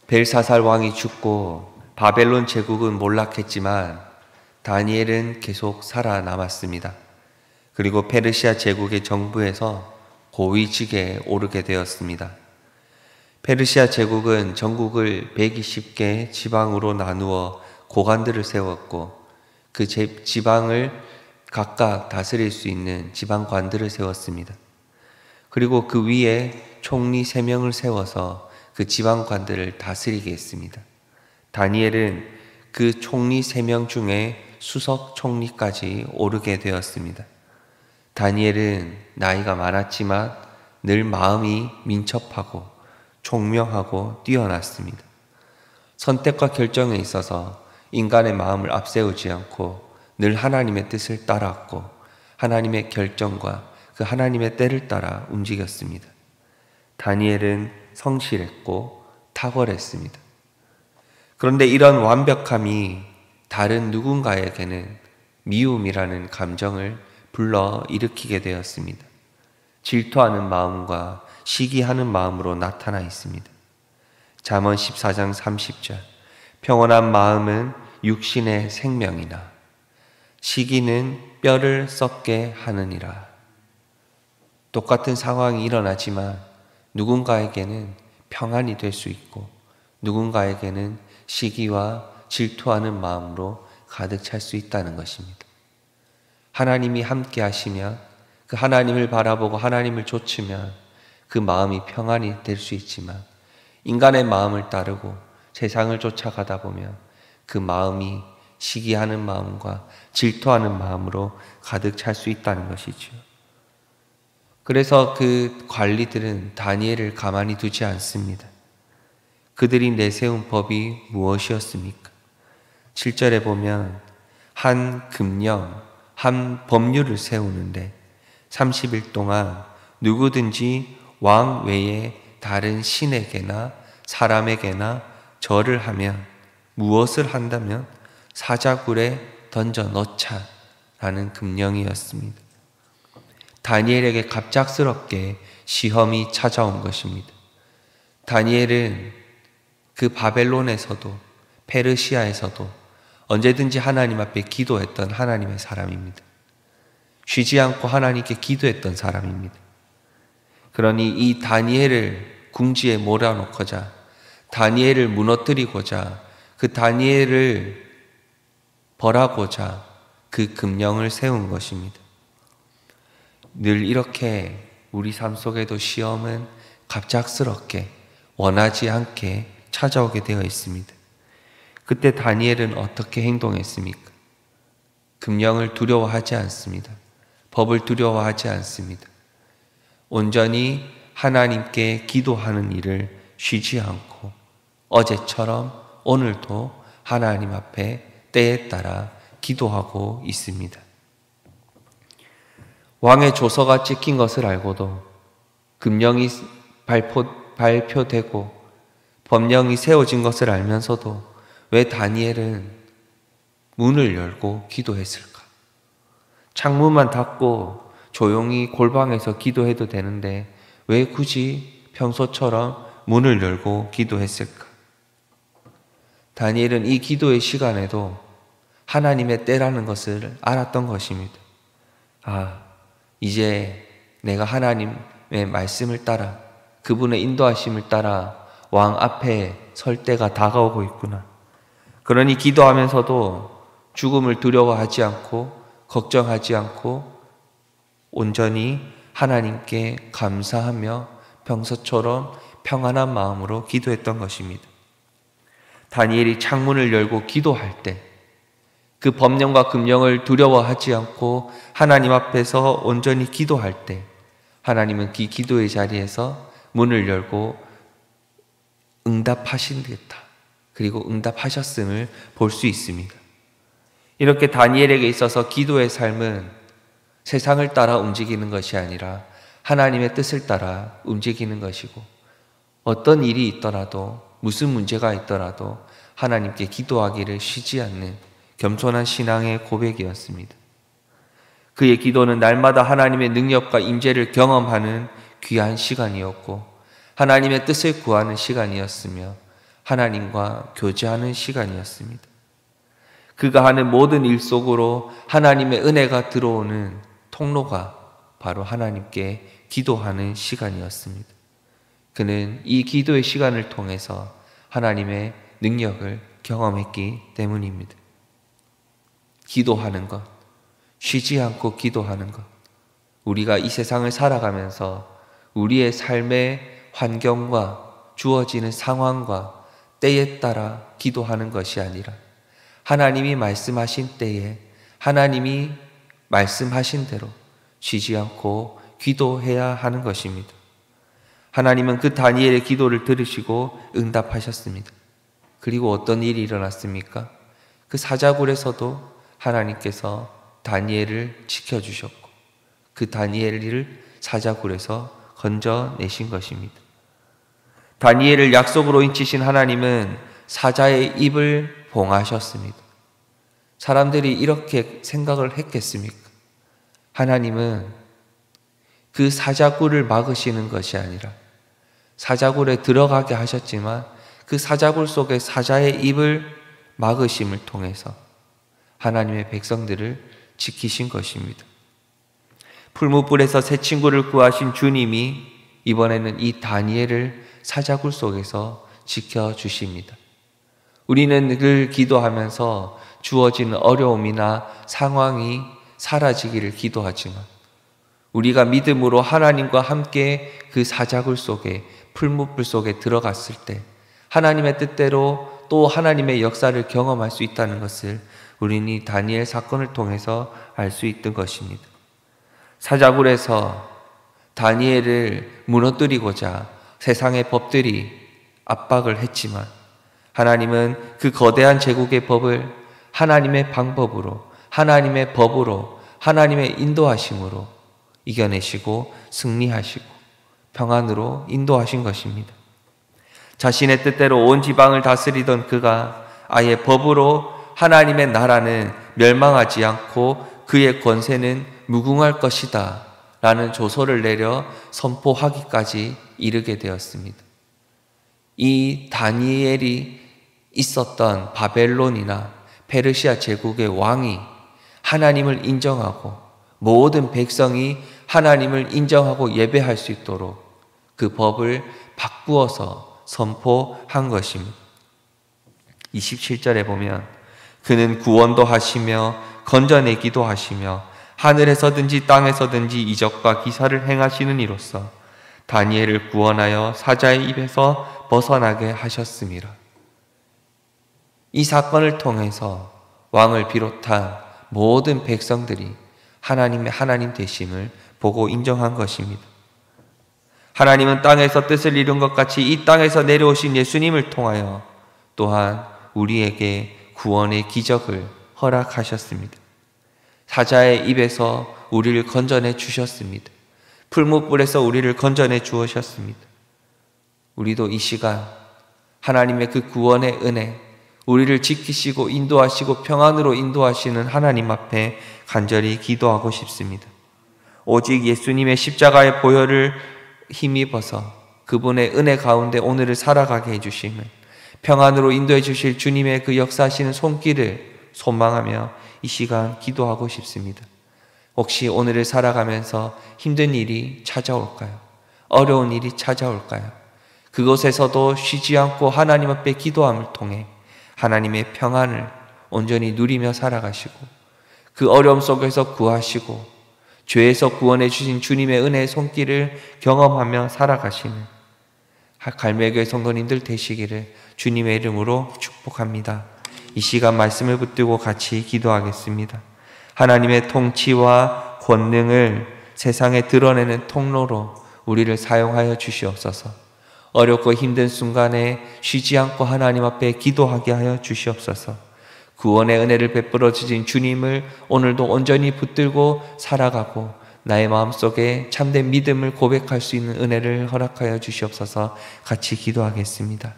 벨사살 왕이 죽고 바벨론 제국은 몰락했지만 다니엘은 계속 살아남았습니다. 그리고 페르시아 제국의 정부에서 고위직에 오르게 되었습니다. 페르시아 제국은 전국을 120개 지방으로 나누어 고관들을 세웠고 그 지방을 각각 다스릴 수 있는 지방관들을 세웠습니다. 그리고 그 위에 총리 3명을 세워서 그 지방관들을 다스리게 했습니다. 다니엘은 그 총리 3명 중에 수석 총리까지 오르게 되었습니다. 다니엘은 나이가 많았지만 늘 마음이 민첩하고 총명하고 뛰어났습니다. 선택과 결정에 있어서 인간의 마음을 앞세우지 않고 늘 하나님의 뜻을 따랐고 하나님의 결정과 그 하나님의 때를 따라 움직였습니다. 다니엘은 성실했고 탁월했습니다. 그런데 이런 완벽함이 다른 누군가에게는 미움이라는 감정을 불러 일으키게 되었습니다. 질투하는 마음과 시기하는 마음으로 나타나 있습니다. 잠언 14장 30절 평온한 마음은 육신의 생명이나 시기는 뼈를 썩게 하느니라. 똑같은 상황이 일어나지만 누군가에게는 평안이 될 수 있고 누군가에게는 시기와 질투하는 마음으로 가득 찰 수 있다는 것입니다. 하나님이 함께 하시면 그 하나님을 바라보고 하나님을 좇으면 그 마음이 평안이 될 수 있지만 인간의 마음을 따르고 세상을 쫓아가다 보면 그 마음이 시기하는 마음과 질투하는 마음으로 가득 찰 수 있다는 것이죠. 그래서 그 관리들은 다니엘을 가만히 두지 않습니다. 그들이 내세운 법이 무엇이었습니까? 7절에 보면 한 금령, 한 법률을 세우는데 30일 동안 누구든지 왕 외에 다른 신에게나 사람에게나 절을 하면 무엇을 한다면 사자굴에 던져 넣자라는 금령이었습니다. 다니엘에게 갑작스럽게 시험이 찾아온 것입니다. 다니엘은 그 바벨론에서도 페르시아에서도 언제든지 하나님 앞에 기도했던 하나님의 사람입니다. 쉬지 않고 하나님께 기도했던 사람입니다. 그러니 이 다니엘을 궁지에 몰아넣고자 다니엘을 무너뜨리고자 그 다니엘을 벌하고자 그 금령을 세운 것입니다. 늘 이렇게 우리 삶 속에도 시험은 갑작스럽게 원하지 않게 찾아오게 되어 있습니다. 그때 다니엘은 어떻게 행동했습니까? 금령을 두려워하지 않습니다. 법을 두려워하지 않습니다. 온전히 하나님께 기도하는 일을 쉬지 않고 어제처럼 오늘도 하나님 앞에 때에 따라 기도하고 있습니다. 왕의 조서가 찍힌 것을 알고도 금령이 발표되고 법령이 세워진 것을 알면서도 왜 다니엘은 문을 열고 기도했을까? 창문만 닫고 조용히 골방에서 기도해도 되는데 왜 굳이 평소처럼 문을 열고 기도했을까? 다니엘은 이 기도의 시간에도 하나님의 때라는 것을 알았던 것입니다. 이제 내가 하나님의 말씀을 따라 그분의 인도하심을 따라 왕 앞에 설 때가 다가오고 있구나. 그러니 기도하면서도 죽음을 두려워하지 않고 걱정하지 않고 온전히 하나님께 감사하며 평소처럼 평안한 마음으로 기도했던 것입니다. 다니엘이 창문을 열고 기도할 때 그 법령과 금령을 두려워하지 않고 하나님 앞에서 온전히 기도할 때 하나님은 그 기도의 자리에서 문을 열고 응답하신겠다. 그리고 응답하셨음을 볼 수 있습니다. 이렇게 다니엘에게 있어서 기도의 삶은 세상을 따라 움직이는 것이 아니라 하나님의 뜻을 따라 움직이는 것이고 어떤 일이 있더라도 무슨 문제가 있더라도 하나님께 기도하기를 쉬지 않는 겸손한 신앙의 고백이었습니다. 그의 기도는 날마다 하나님의 능력과 임재를 경험하는 귀한 시간이었고 하나님의 뜻을 구하는 시간이었으며 하나님과 교제하는 시간이었습니다. 그가 하는 모든 일 속으로 하나님의 은혜가 들어오는 통로가 바로 하나님께 기도하는 시간이었습니다. 그는 이 기도의 시간을 통해서 하나님의 능력을 경험했기 때문입니다. 기도하는 것, 쉬지 않고 기도하는 것, 우리가 이 세상을 살아가면서 우리의 삶의 환경과 주어지는 상황과 때에 따라 기도하는 것이 아니라 하나님이 말씀하신 때에 하나님이 말씀하신 대로 쉬지 않고 기도해야 하는 것입니다. 하나님은 그 다니엘의 기도를 들으시고 응답하셨습니다. 그리고 어떤 일이 일어났습니까? 그 사자굴에서도 하나님께서 다니엘을 지켜주셨고 그 다니엘을 사자굴에서 건져내신 것입니다. 다니엘을 약속으로 인치신 하나님은 사자의 입을 봉하셨습니다. 사람들이 이렇게 생각을 했겠습니까? 하나님은 그 사자굴을 막으시는 것이 아니라 사자굴에 들어가게 하셨지만 그 사자굴 속에 사자의 입을 막으심을 통해서 하나님의 백성들을 지키신 것입니다. 풀무불에서 새 친구를 구하신 주님이 이번에는 이 다니엘을 사자굴 속에서 지켜주십니다. 우리는 늘 기도하면서 주어지는 어려움이나 상황이 사라지기를 기도하지만 우리가 믿음으로 하나님과 함께 그 사자굴 속에 풀무불 속에 들어갔을 때 하나님의 뜻대로 또 하나님의 역사를 경험할 수 있다는 것을 우리는 이 다니엘 사건을 통해서 알 수 있던 것입니다. 사자굴에서 다니엘을 무너뜨리고자 세상의 법들이 압박을 했지만 하나님은 그 거대한 제국의 법을 하나님의 방법으로, 하나님의 법으로, 하나님의 인도하심으로 이겨내시고 승리하시고 평안으로 인도하신 것입니다. 자신의 뜻대로 온 지방을 다스리던 그가 아예 법으로 하나님의 나라는 멸망하지 않고 그의 권세는 무궁할 것이다 라는 조서를 내려 선포하기까지 이르게 되었습니다. 이 다니엘이 있었던 바벨론이나 페르시아 제국의 왕이 하나님을 인정하고 모든 백성이 하나님을 인정하고 예배할 수 있도록 그 법을 바꾸어서 선포한 것입니다. 27절에 보면 그는 구원도 하시며 건져내기도 하시며 하늘에서든지 땅에서든지 이적과 기사를 행하시는 이로써 다니엘을 구원하여 사자의 입에서 벗어나게 하셨습니다. 이 사건을 통해서 왕을 비롯한 모든 백성들이 하나님의 하나님 되심을 보고 인정한 것입니다. 하나님은 땅에서 뜻을 이룬 것 같이 이 땅에서 내려오신 예수님을 통하여 또한 우리에게 구원의 기적을 허락하셨습니다. 사자의 입에서 우리를 건져내 주셨습니다. 풀무불에서 우리를 건져내 주셨습니다. 우리도 이 시간 하나님의 그 구원의 은혜, 우리를 지키시고 인도하시고 평안으로 인도하시는 하나님 앞에 간절히 기도하고 싶습니다. 오직 예수님의 십자가의 보혈을 힘입어서 그분의 은혜 가운데 오늘을 살아가게 해주시면 평안으로 인도해 주실 주님의 그 역사하시는 손길을 소망하며 이 시간 기도하고 싶습니다. 혹시 오늘을 살아가면서 힘든 일이 찾아올까요? 어려운 일이 찾아올까요? 그곳에서도 쉬지 않고 하나님 앞에 기도함을 통해 하나님의 평안을 온전히 누리며 살아가시고 그 어려움 속에서 구하시고 죄에서 구원해 주신 주님의 은혜의 손길을 경험하며 살아가시는 갈매교회 성도님들 되시기를 주님의 이름으로 축복합니다. 이 시간 말씀을 붙들고 같이 기도하겠습니다. 하나님의 통치와 권능을 세상에 드러내는 통로로 우리를 사용하여 주시옵소서. 어렵고 힘든 순간에 쉬지 않고 하나님 앞에 기도하게 하여 주시옵소서. 구원의 은혜를 베풀어 주신 주님을 오늘도 온전히 붙들고 살아가고 나의 마음속에 참된 믿음을 고백할 수 있는 은혜를 허락하여 주시옵소서. 같이 기도하겠습니다.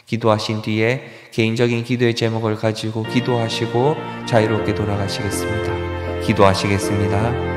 기도하신 뒤에 개인적인 기도의 제목을 가지고 기도하시고 자유롭게 돌아가시겠습니다. 기도하시겠습니다.